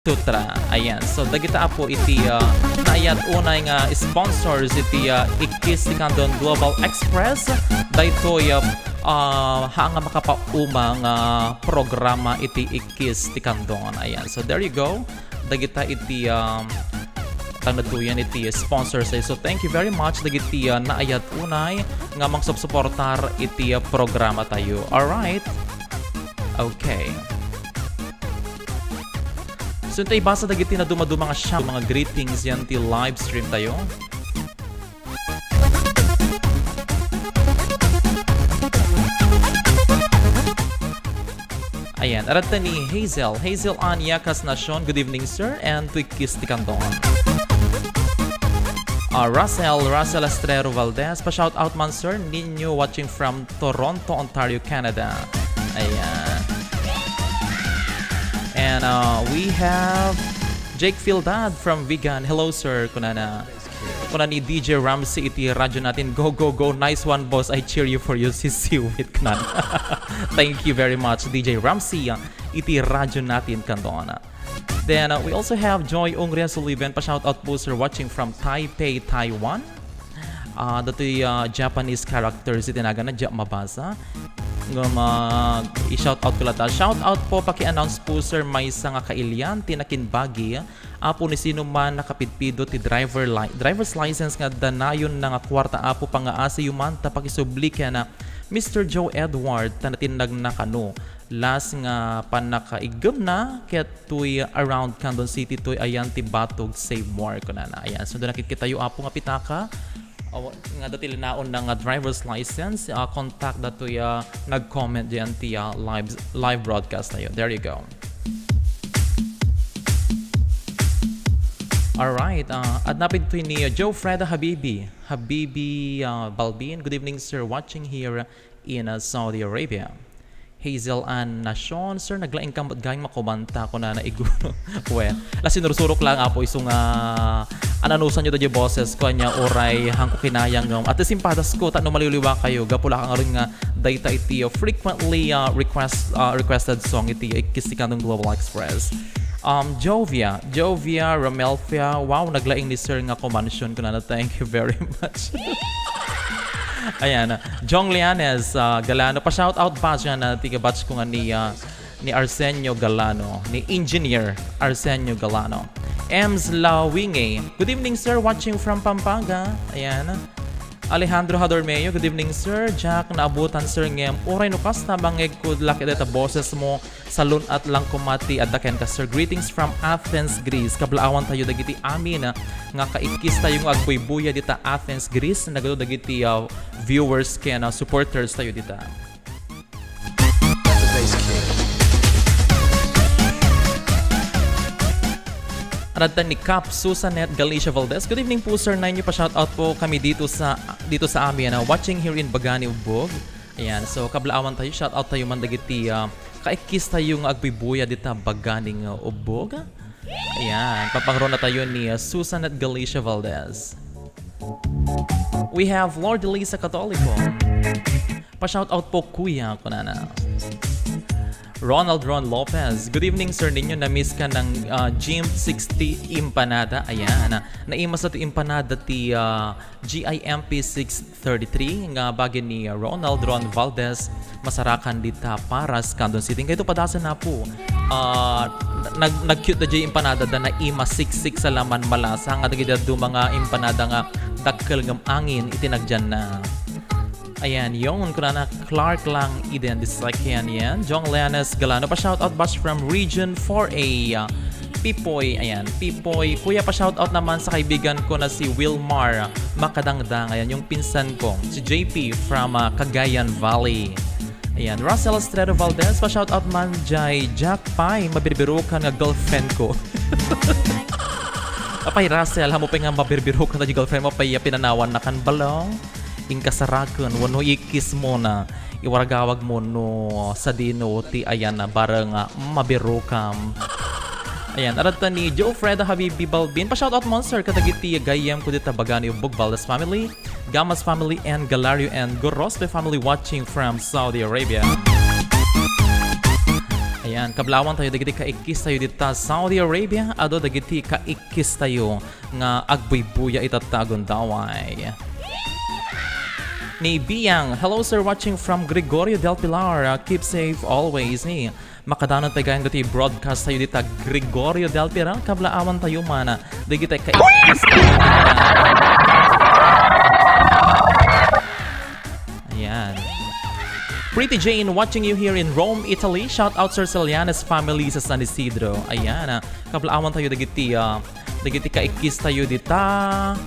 Sutra. Ayan. So dagita po iti naayat unay nga sponsors iti Ikkis ti Candon Global Express. Daytoy nga makapaumang programa iti Ikkis ti Candon. Ayan. So there you go. Dagita iti tanatuyan iti sponsors. So thank you very much dagiti naayat unay nga magsubsuportar iti programa tayo. Alright. Okay. So tayo basa dagiti na dumaduma nga siya mga greetings yan ti live stream tayo. Ayan, arata ni Hazel Anya Casnacion, good evening sir, and to Ikkis ti Candon. Russell Estrero Valdez, pa-shout out man sir, ninyo watching from Toronto, Ontario, Canada. Ayan. And we have Jake Fieldad from Vegan. Hello sir, kunana ni DJ Ramsey iti radyo natin. Go, nice one boss, I cheer you for you sisiwit kunan. Thank you very much DJ Ramsey iti radyo natin kandona. Then we also have Joy Ungria Sullivan, pa-shout out po sir, watching from Taipei, Taiwan. Dato'y Japanese characters iti naga na dya mabasa. I-shout out ko lata. Shout out po, paki-announce po sir, may isa nga kailyan tinakinbagi apo ni sino man nakapidpido ti driver's license nga danayon na nga kwarta apo pangaasi yuman ta pakisubli kaya na Mr. Joe Edward tanatinag na kano last nga panakaigam na kaya tuy around Candon City tuy ayan ti batog save more ko na ayan. So doon nakikita yung apo nga pitaka nga dati linaon ng driver's license, contact dato nag-comment diyan ti live broadcast na yun. There you go. Alright, adnapin to ni Joe Freda Habibi Balbin. Good evening sir, watching here in Saudi Arabia. Hazel Ann Nation, sir, naglaing kam gayong makomanta ko na naiguno. Well, lasinursurok lang apo isong ananusan nyo dyan boses ko niya oray hangko kinayang at simpadas ko tanong maliliwa kayo gapula kang rin nga data iti frequently requested song iti Ikkis ti Candon Global Express. Jovia Ramelfia, wow, naglaing ni sir nga kumansyon ko na thank you very much. Ayan, Jong Lianes Galano, pa-shout out pa siya na tiga-batch ko nga ni Arsenio Galano, ni Engineer Arsenio Galano. Ems Lawinge, good evening sir, watching from Pampanga. Ayan. Alejandro Hadormeo, good evening sir. Jack, naabutan sir ngem. Oray no kasta bangeg good luck edeta boses mo salon at lang kumati adaken ka sir. Greetings from Athens, Greece. Kablaawan tayo dagiti amin nga kaikis tayong agbuy-buya dita Athens, Greece. Nagado dagiti viewers ken supporters tayo dita. Arada ni Cap Susanet Galicia Valdez. Good evening po sir, nine pa shout out po kami dito sa amin watching here in Bagani Ubog. Ayan, so kablaawan tayo, shout out tayo man dagiti kaikis tayong agbibuya dita Baganing Ubog. Ayan, papangron na tayo ni Susanet Galicia Valdez. We have Lord Elisa Catolico. Pa shout out po kuya kunana. Ron Lopez, good evening sir, ninyo na-miss ka ng Gym 60 Empanada. Ayan, naima sa ti Empanada ti GIMP 633 nga bagay ni Ron Valdez masarakan dita Paras, Candon City. Kaya ito padasan na po nag-cute na dyan Empanada da na ima 66 sa laman malasa nga dagida do mga Empanada nga dakkel ngam angin itinagdyan na. Ayan, yung kuna Clark lang iden disakyan yan. Jong Leanes Galano, pa shoutout batch from Region 4A. Pipoy, ayan, Pipoy. Kuya, pa shoutout naman sa kaibigan ko na si Wilmar Makadangdang. Ayan, yung pinsan ko, si JP from Cagayan Valley. Ayan, Russell Estrero Valdez, pa shoutout man jay Jack Pai, mabiribiro ka nga girlfriend ko. Apay Russell, hamo pa nga mabiribiro ka na di girlfriend mo, pay pinanawan na kan balong. Inkasarakan wano ikis mo na iwaragawag mo no sa dino ti ayan na barang mabirokam. Ayan, arata ni Joe Freda Habibi Balbin, pa shoutout monster katagiti gayem ko dita Bagani Ubog Valdez family, Gamas family and Galario and Gorospe family watching from Saudi Arabia. Ayan. Ayan, kablawan tayo dagiti ka ikkis tayo dita Saudi Arabia, ado dagiti ka ikkis tayo nga agbuybuya itatagon daway. Ni Biyang, hello sir, watching from Gregorio del Pilar. Keep safe always ni. Makadanon tayo gayang dati broadcast tayo dita Gregorio del Pilar, kablaawan tayo mana. Dagiti ka ikkis tayo dita. Ayan. Pretty Jane, watching you here in Rome, Italy. Shout out Sir Celianes family sa San Isidro. Ayan, kablaawan tayo dagiti ka ikkis tayo dita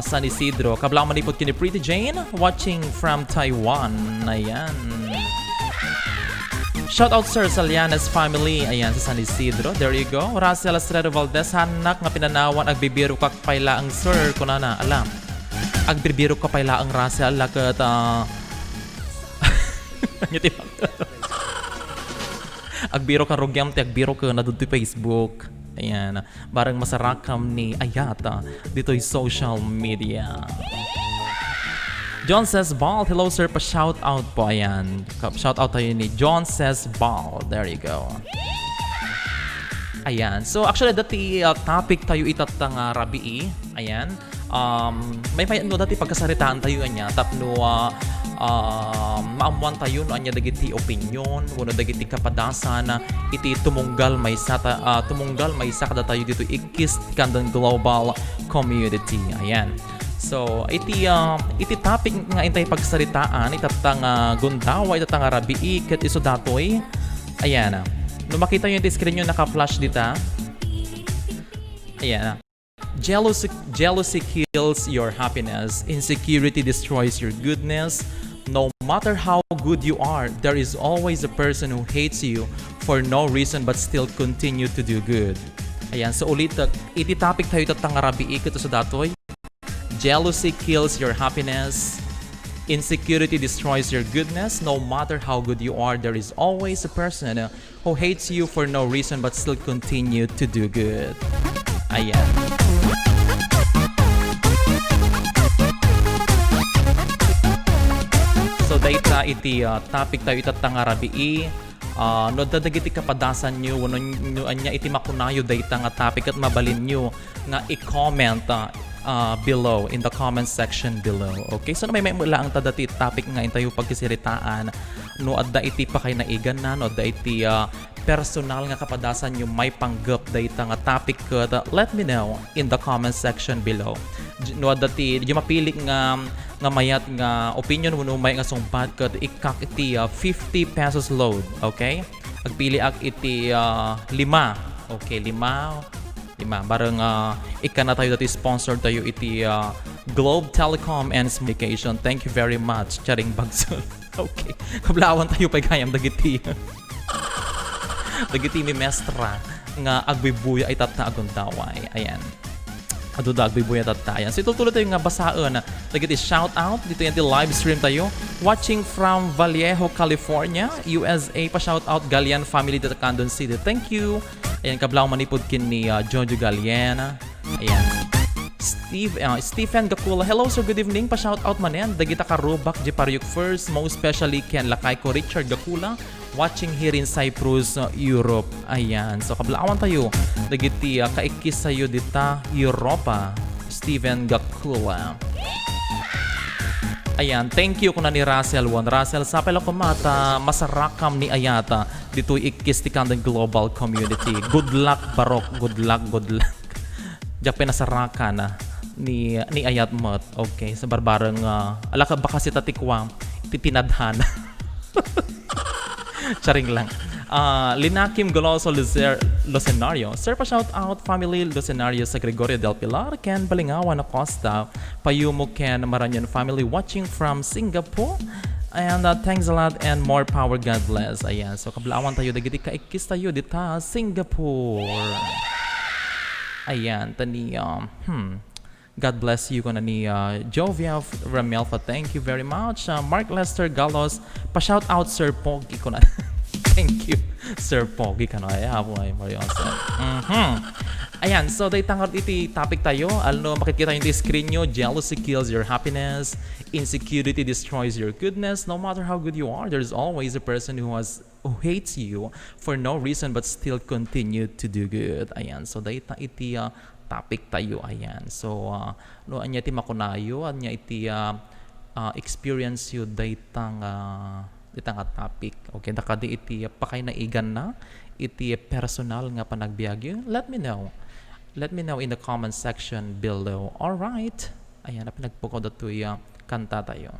San Isidro. Kablaawan manipod kini Pretty Jane, watching from Taiwan. Ayan. Shout out Sir Celianes family. Ayan, sa San Isidro. There you go. Russell Estrado Valdez, hanak nga pinanawan agbibiro ka payla ang sir. Kunana, alam. Agbibiro ka payla ang Russell lakat agbiro ka rugyam ti agbiro ka na dito Facebook. Ayan, barang masarakam ni Ayata dito'y social media. John Says Ball, hello sir, pa shout out po. Ayan, shout out tayo ni John Says Ball. There you go. Ayan, so actually dati topic tayo itatang rabii. Ayan, may no dati pagkasaritaan tayo niya tapno maamuan tayo no anya dagiti opinion wano dagiti kapadasan iti tumunggal may kada tayo dito Ikkis Candon global community. Ayan, so iti topic nga intay pagsaritaan itatang gundawa itatang rabii ket iso datoy. Ayan, no makita nyo yung screen nyo naka-flash dita. Ayan, jealousy kills your happiness, insecurity destroys your goodness. No matter how good you are, there is always a person who hates you for no reason but still continue to do good. Ayan, so ulit, iti topic tayo itatang rabii ito sa datoy. Jealousy kills your happiness, insecurity destroys your goodness. No matter how good you are, there is always a person who hates you for no reason but still continue to do good. Ayan. So data iti topic tayo itatang rabii. No dadagiti kapadasan nyo anya iti makunayo data nga topic at mabalin nyo nga i-comment below in the comment section below. Okay, so may mula ang tadati topic nga intayo pagkisiritaan no adda iti pa kay naigan na no adda iti personal nga kapadasan nyo may panggap data nga topic let me know in the comment section below. No adda ti di mapili nga mayat nga opinion mo may nga sumpat ket ikak iti 50 pesos load. Okay, agpili ak iti 5. Okay, 5 barang ika na tayo dati sponsored tayo iti Globe Telecom and Communication. Thank you very much charing bagson. Okay, kablawan tayo pay kayam dagiti dagiti mi mestra nga agbibuya ay tataagon daway. Ayan, aduda agbibuya tatayan. So itutulad tayo nga basaan dagiti shout out dito yung live stream tayo watching from Vallejo, California, USA. Pa shout out Galian family dito Candon City. Thank you. Ayan, kablaw manipod kin ni Jojo Galiana. Ayan, Stephen Gakula, hello sir, good evening. Pa shout out man yan dagita ka Rubak Jeparyuk first, most especially Ken Lakay ko Richard Gakula watching here in Cyprus, Europe. Ayan, so kablawan tayo dagiti kaikis sayo dita Europa, Stephen Gakula. Ayan, thank you kuna ni Russell Juan. Russell, sapel ako mata masarakam ni Ayata dito Ikkis ti Candon Global Community. Good luck barok, good luck. Diyak pinasarakan ni Ayat Mot. Okay, sa barbarang alaka baka si tatikwa tipinadhan. Charing lang. Linakim Goloso Lucenario. Sir, pa shout out family Lucenario sa Gregorio del Pilar, Ken Balingawan Acosta, Payumo Ken Maranyan family watching from Singapore. And thanks a lot and more power, God bless. Ayan, so kablawan tayo dagiti kaikis tayo dita Singapore. Ayan, tani God bless you kuna ni Jovia Ramelfa. Thank you very much. Mark Lester Galos, pa shout out Sir Pogi kuna. Thank you, Sir Pogi Kanoya. Ayan, so day tangar iti topic tayo. Ano, makikita yung screen nyo. Jealousy kills your happiness. Insecurity destroys your goodness. No matter how good you are, there's always a person who has who hates you for no reason but still continue to do good. Ayan. So dayta iti topic tayo. Ayan. So no anya ti makunayo anya iti experience you daytang nga topic. Okay, dakadi iti pakay na igan na iti personal nga panagbiagyo. Let me know. Let me know in the comment section below. All right. Ayan, na pinagpuko datoy kanta tayo.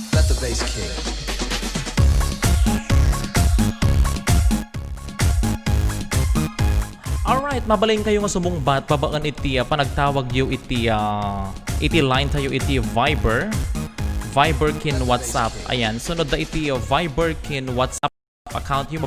Let the bass kick. Alright, mabalin kayo nga sumungbat babaan iti panagtawag yu iti line tayo iti Viber. Viber kin WhatsApp. Ayan, sunod na iti Viber kin WhatsApp account yung